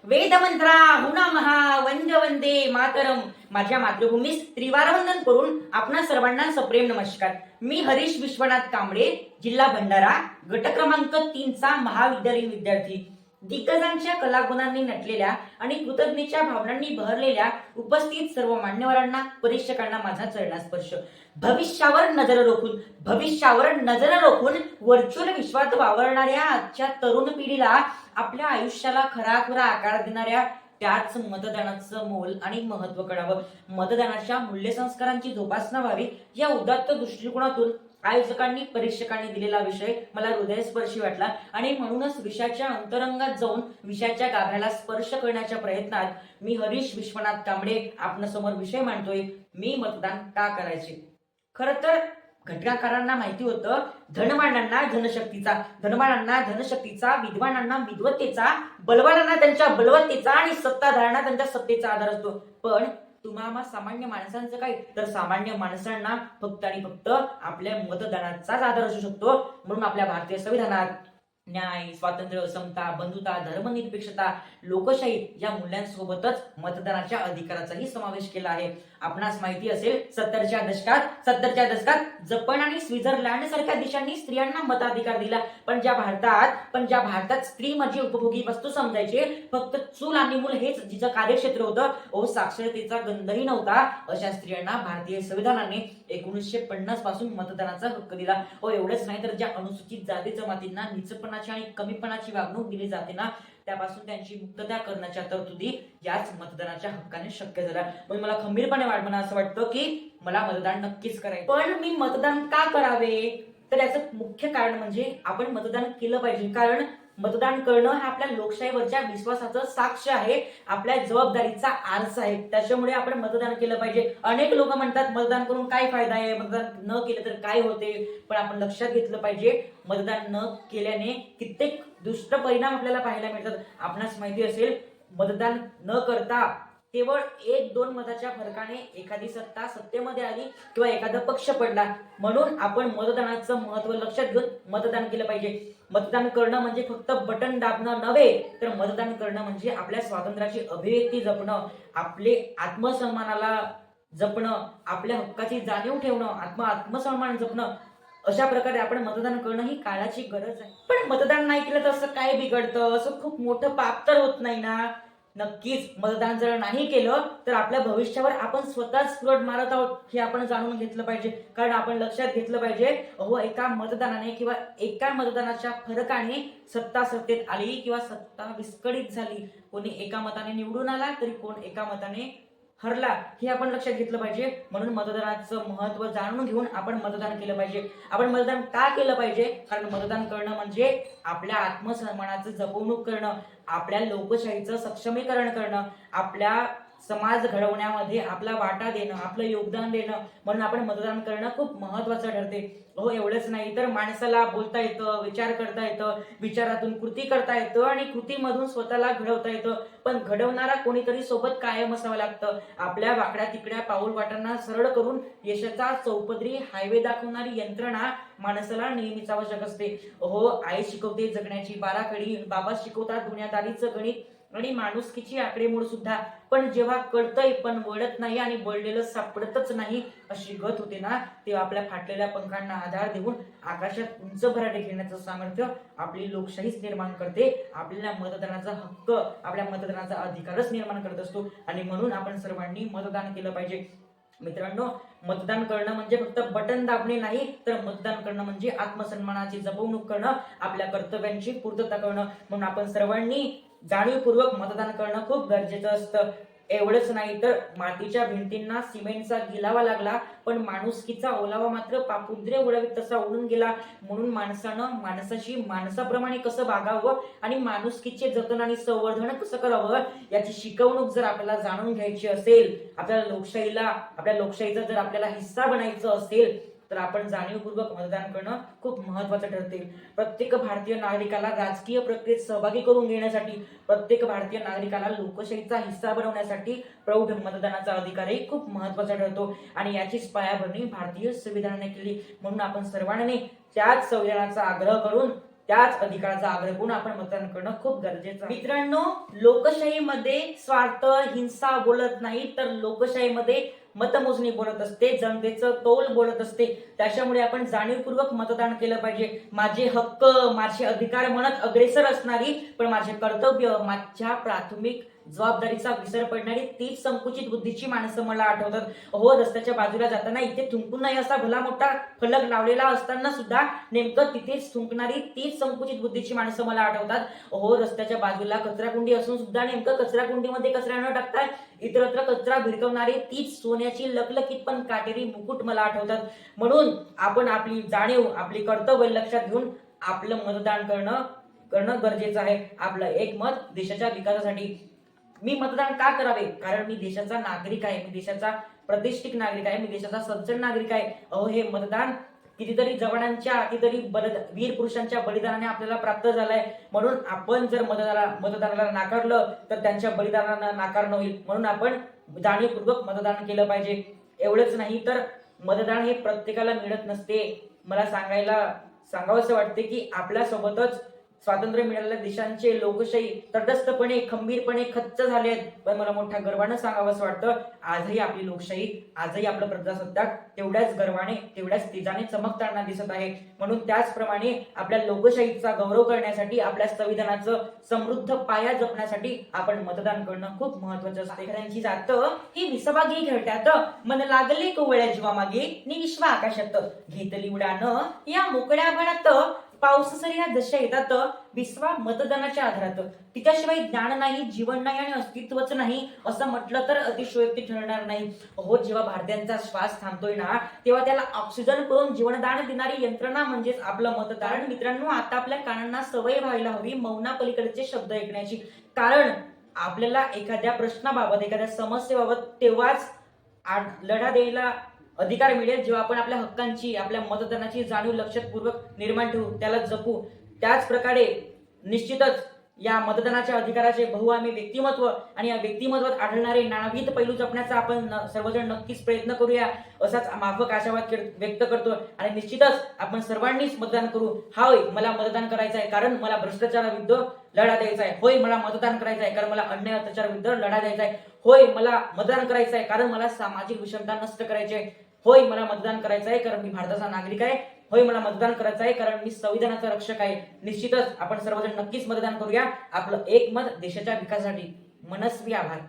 वेदमंत्रा हुना महा वंद वंदे मातरम. माझ्या मातृभूमीस त्रिवार वंदन करून आपणा सर्वांना सप्रेम नमस्कार. मी हरीश विश्वनाथ कांबळे, जिल्हा भंडारा, गट क्रमांक 3 चा महाविद्यालयीन विद्यार्थी. दिग्गजांच्या कलागुणांनी नटलेल्या आणि कृतज्ञतेच्या भावनांनी बहरलेल्या उपस्थित सर्व मान्यवरांना, परीक्षकांना माझा चरणास्पर्श. भविष्यावर नजर रोखून व्हर्च्युअल विश्वात वावरणाऱ्या आजच्या तरुण पिढीला आपल्या आयुष्याला खराखुरा आकार देणाऱ्या त्याच मतदानाचं मोल आणि महत्व कळावं, मतदानाच्या मूल्यसंस्कारांची जोपासना व्हावी, या उदात्त दृष्टिकोनातून आयोजकांनी परीक्षकांनी दिलेला विषय मला हृदयस्पर्शी वाटला आणि म्हणूनच विषयाच्या अंतरंगात जाऊन विषयाच्या गाभ्याला स्पर्श करण्याच्या प्रयत्नात मी हरीश विश्वनाथ कांबळे आपणासमोर विषय मांडतोय. मी मतदान का करायचे. खर तर घटनाकारांना माहिती होतं, धनवानांना धनशक्तीचा, विद्वानांना विद्वत्तेचा, बलवानांना त्यांच्या बलवत्तेचा आणि सत्ताधाऱ्यांना त्यांच्या सत्तेचा आधार असतो. पण तुम्हाला सामान्य माणसांचं काय, तर सामान्य माणसांना फक्त आणि फक्त आपल्या मतदानाचाच आधार असू शकतो. म्हणून आपल्या भारतीय संविधानात न्याय, स्वातंत्र्य, समता, बंधुता, धर्मनिरपेक्षता, लोकशाही या मूल्यांसोबतच मतदानाच्या अधिकाराचाही समावेश केला आहे. आपणास माहिती असेल, 70च्या दशकात जपान आणि स्वित्झर्लंड सारख्या देशांनी स्त्रियांना मताधिकार दिला. पण ज्या भारतात स्त्री म्हणजे उपभोगी वस्तू समजायचे, फक्त चूल आणि मूल हेच जिचं कार्यक्षेत्र होतं, साक्षरतेचा गंधही नव्हता, अशा स्त्रियांना भारतीय संविधानाने 1950 पासून मतदानाचा हक्क दिला. एवढंच नाही तर ज्या अनुसूचित जाती जमातींना नीचपणाची आणि कमीपणाची वागणूक दिली जाते ना, त्यापासून त्यांची मुक्तता करण्याच्या तरतुदी याच मतदानाच्या हक्काने शक्य झाल्या. म्हणून मला खंबीरपणे असं वाटतं की मला मतदान नक्कीच करायचं. पण मी मतदान का करावे, तर याचं मुख्य कारण म्हणजे आपण मतदान केलं पाहिजे. कारण मतदान करणं हा आपल्या लोकशाहीवरच्या विश्वासाचं साक्ष आहे, आपल्या जबाबदारीचा आरसा आहे. त्याच्यामुळे आपण मतदान केलं पाहिजे. अनेक लोक म्हणतात मतदान करून काय फायदा आहे, मतदान न केलं तर काय होते. पण आपण लक्षात घेतलं पाहिजे, मतदान न केल्याने कित्येक दुष्ट परिणाम आपल्याला पाहायला मिळतात. आपणास माहिती असेल, मतदान न करता केवळ 1-2 मताच्या फरकाने एखादी सत्ता सत्तेमध्ये आली किंवा एखादा पक्ष पडला, म्हणून आपण मतदानाचं महत्व लक्षात घेऊन मतदान केलं पाहिजे. मतदान करणं म्हणजे फक्त बटन दाबणं नव्हे, तर मतदान करणं म्हणजे आपल्या स्वातंत्र्याची अभिव्यक्ती जपणं, आपले आत्मसन्मानाला जपणं, आपल्या हक्काची जाणीव ठेवणं, आत्मसन्मान जपणं. अशा प्रकारे आपण मतदान करणं ही काळाची गरज आहे. पण मतदान नाही केलं तर असं काय बिघडतं, असं खूप मोठं पाप तर होत नाही ना. नक्कीच मतदान जर नाही केलं तर आपल्या भविष्यावर आपण स्वतःच फ्लड मारत आहोत, हे आपण जाणून घेतलं पाहिजे. कारण आपण लक्षात घेतलं पाहिजे, एका मतदानाने किंवा एका मतदानाच्या फरकाने सत्ता सत्तेत आली किंवा सत्ता विस्कळीत झाली. कोणी एका मताने निवडून आला तरी कोण एका मताने हरला, हे आपण लक्षात घेतलं पाहिजे. म्हणून मतदानाचं महत्व जाणून घेऊन आपण मतदान केलं पाहिजे. आपण मतदान का केलं पाहिजे, कारण मतदान करणं म्हणजे आपल्या आत्मसन्मानाचं जपवणूक करणं, आपल्या लोकशाहीचं सक्षमीकरण करणं, आपल्या समाज घडवण्यामध्ये आपला वाटा देणं, आपलं योगदान देणं. म्हणून आपण मतदान करणं खूप महत्वाचं ठरते. एवढंच नाही तर माणसाला बोलता येतं, विचार करता येतं, विचारातून कृती करता येतं आणि कृतीमधून स्वतःला घडवता येतं. पण घडवणारा कोणीतरी सोबत कायम असावं लागतं. आपल्या वाकड्या तिकड्या पाऊल वाटांना सरळ करून यशाचा चौपदरी हायवे दाखवणारी यंत्रणा माणसाला नेहमीच आवश्यक असते. आई शिकवते जगण्याची बाराखडी, बाबा शिकवतात दुनियादारीचं गणित आणि माणुसकीची आकडेमोड सुद्धा. पण जेव्हा कळतंय पण वळत नाही आणि वळलेलं सापडतच नाही, अशी गत होते ना, तेव्हा आपल्या फाटलेल्या पंखांना आधार देऊन आकाशात उंच भराटे घेण्याचं सामर्थ्य आपली लोकशाहीच निर्माण करते. आपल्याला मतदानाचा हक्क, आपल्या मतदानाचा अधिकारच निर्माण करत असतो. आणि म्हणून आपण सर्वांनी मतदान केलं पाहिजे. मित्रांनो, मतदान करणं म्हणजे फक्त बटन दाबणे नाही, तर मतदान करणं म्हणजे आत्मसन्मानाची जपवणूक करणं, आपल्या कर्तव्यांची पूर्तता करणं. म्हणून आपण सर्वांनी जाणीवपूर्वक मतदान करणं खूप गरजेचं असतं. एवढंच नाही तर मातीच्या भिंतींना सिमेंटचा गिलावा लागला, पण माणुसकीचा ओलावा मात्र पापुद्रे उडवीत तसा उडून गेला. म्हणून माणसानं माणसाशी माणसाप्रमाणे कसं वागावं आणि माणुसकीचे जतन आणि संवर्धन कसं करावं, याची शिकवणूक जर आपल्याला जाणून घ्यायची असेल, आपल्या लोकशाहीचा जर आपल्याला हिस्सा बनायचं असेल, तर आपण जाणीवपूर्वक मतदान करणं खूप महत्वाचं ठरते. प्रत्येक भारतीय नागरिकाला राजकीय प्रक्रियेत सहभागी करून घेण्यासाठी, प्रत्येक भारतीय नागरिकाला लोकशाहीचा हिस्सा बनवण्यासाठी प्रौढ मतदानाचा अधिकारही खूप महत्वाचा ठरतो. आणि याचीच पायाभरणी भारतीय संविधानाने केली. म्हणून आपण सर्वांनी त्याच संविधानाचा आग्रह करून त्याच अधिकाराचा आग्रह करून आपण मतदान करणं खूप गरजेचं आहे. मित्रांनो, लोकशाहीमध्ये स्वार्थ, हिंसा बोलत नाही, तर लोकशाहीमध्ये मतमोजणी बोलत असते, जनतेचं कौल बोलत असते. त्याच्यामुळे आपण जाणीवपूर्वक मतदान केलं पाहिजे. माझे हक्क, माझे अधिकार म्हणत अग्रेसर असणारी, पण माझे कर्तव्य, माझ्या प्राथमिक जबाबदारीचा विसर पडणारी तीच संकुचित बुद्धीची माणसं मला आठवतात. हो, रस्त्याच्या बाजूला जाताना इथे थुंकून नाही असा भला मोठा फलक लावलेला असताना सुद्धा नेमकं तिथेच थुंकणारी तीच संकुचित बुद्धीची माणसं मला आठवतात. हो, रस्त्याच्या बाजूला कचराकुंडी असून सुद्धा नेमकं कचराकुंडीमध्ये कचरा न टाकता इतरत्र कचरा भिरकवणारी तीच सोन्याची लखलखीत पण काटेरी मुकुट मला आठवतात. म्हणून आपण आपली जाणीव, आपली कर्तव्य लक्षात घेऊन आपलं मतदान करणं गरजेचं आहे. आपलं एक मत देशाच्या विकासासाठी. मी मतदान का करावे? कारण मी देशाचा नागरिक आहे, मी देशाचा प्रतिष्ठित नागरिक आहे, मी देशाचा सज्जन नागरिक आहे. अहो, हे मतदान कितीतरी जवानांच्या, कितीतरी वीर पुरुषांच्या बलिदानाने आपल्याला प्राप्त झालंय. म्हणून आपण जर मतदानाला नाकारलं तर त्यांच्या बलिदानाला नाकारणं होईल. म्हणून आपण जाणीवपूर्वक मतदान केलं पाहिजे. एवढंच नाही तर मतदान हे प्रत्येकाला मिळत नसते. मला सांगावंसं वाटते की आपल्या सोबतच स्वातंत्र्य मिळालेल्या देशांचे लोकशाही तटस्थपणे, खंबीरपणे खच्च झाले आहेत. पण मला मोठ्या गर्वानं सांगावंसं वाटतं, आजही आपली लोकशाही, आजही आपलं प्रजासत्ताक तेवढ्याच गर्वाने, तेवढ्याच तेजाने चमकताना दिसत आहे. म्हणून त्याचप्रमाणे आपल्या लोकशाहीचा गौरव करण्यासाठी, आपल्या संविधानाचं समृद्ध पाया जपण्यासाठी आपण मतदान करणं खूप महत्वाचं असते. एखाद्यांची जात ही विसभागी खेळत्यात, मन लागले कोवळ्या जीवामागे, निविश्वा आकाशात घेतली उडान या मोकळ्या भरात, पाऊस सरी जशा येतात विश्वा मतदानाच्या आधारात. तिच्याशिवाय ज्ञान नाही, जीवन नाही आणि अस्तित्वच नाही असं म्हटलं तर अतिशयोक्ती ठरणार नाही. हो, जेव्हा भारतीयांचा श्वास थांबतोय ना, तेव्हा त्याला ऑक्सिजन करून जीवनदान देणारी यंत्रणा म्हणजेच आपलं मतदान. मित्रांनो, आता आपल्या कानांना सवय व्हायला हवी मौना पलीकडचे शब्द ऐकण्याची. कारण आपल्याला एखाद्या प्रश्नाबाबत, एखाद्या समस्येबाबत तेव्हाच लढा द्यायला अधिकार मिळेल जेव्हा आपण आपल्या हक्कांची, आपल्या मतदानाची जाणीव लक्षपूर्वक निर्माण ठेवू, त्याला जपू. त्याच प्रकारे निश्चितच या मतदानाच्या अधिकाराचे बहुआयामी व्यक्तिमत्व आणि या व्यक्तिमत्वात आढळणारे नानाविध पैलू जपण्याचा आपण सर्वजण नक्कीच प्रयत्न करूया, असाच माफक आशावाद व्यक्त करतो. आणि निश्चितच आपण सर्वांनीच मतदान करू. होय, मला मतदान करायचं आहे कारण मला भ्रष्टाचाराविरुद्ध लढा द्यायचा आहे. होय, मला मतदान करायचं आहे कारण मला अन्याय अत्याचाराविरुद्ध लढा द्यायचा आहे. होय, मला मतदान करायचं आहे कारण मला सामाजिक विषमता नष्ट करायची आहे. होय, मला मतदान करायचं आहे कारण मी भारताचा नागरिक आहे. होय, मला मतदान करायचं आहे कारण मी संविधानाचा रक्षक आहे. निश्चितच आपण सर्वजण नक्कीच मतदान करूया. आपलं एक मत देशाच्या विकासासाठी. मनस्वी आभार.